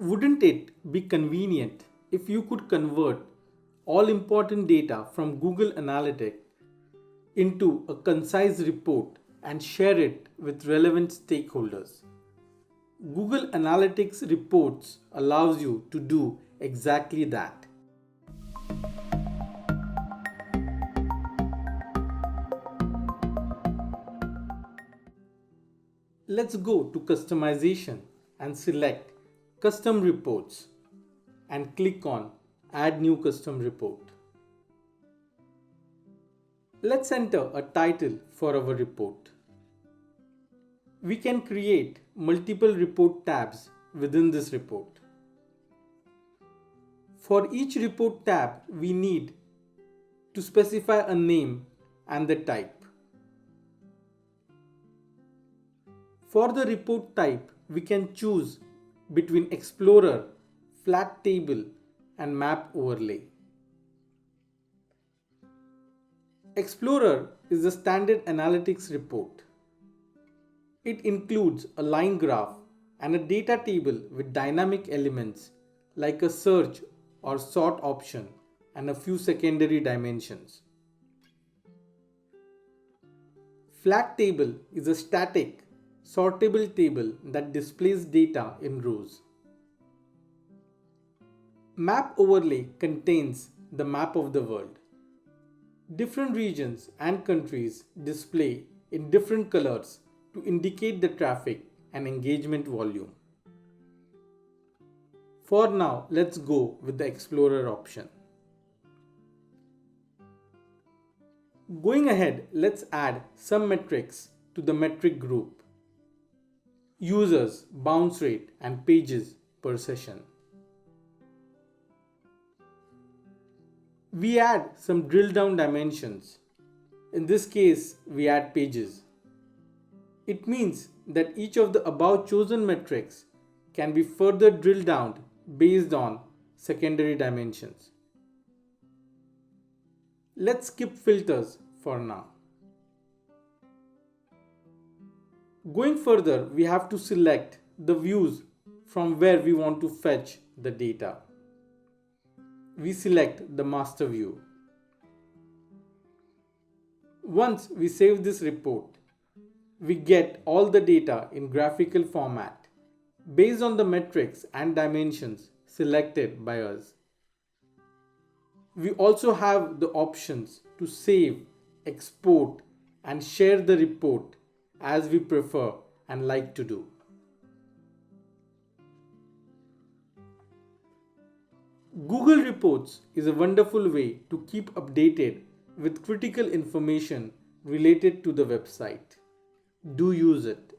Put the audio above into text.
Wouldn't it be convenient if you could convert all important data from Google Analytics into a concise report and share it with relevant stakeholders? Google Analytics reports allows you to do exactly that. Let's go to customization and select custom reports and click on add new custom report. Let's enter a title for our report. We can create multiple report tabs within this report. For each report tab, we need to specify a name and the type. For the report type, we can choose between Explorer, Flat Table, and Map Overlay. Explorer is a standard analytics report. It includes a line graph and a data table with dynamic elements like a search or sort option and a few secondary dimensions. Flat table is a static, sortable table that displays data in rows. Map overlay contains the map of the world. Different regions and countries display in different colors to indicate the traffic and engagement volume. For now, let's go with the Explorer option. Going ahead, let's add some metrics to the metric group: users, bounce rate, and pages per session. We add some drill down dimensions. In this case, we add pages. It means that each of the above chosen metrics can be further drilled down based on secondary dimensions. Let's skip filters for now. Going further, we have to select the views from where we want to fetch the data. We select the master view. Once we save this report, we get all the data in graphical format based on the metrics and dimensions selected by us. We also have the options to save, export, and share the report as we prefer and like to do. Google Reports is a wonderful way to keep updated with critical information related to the website. Do use it.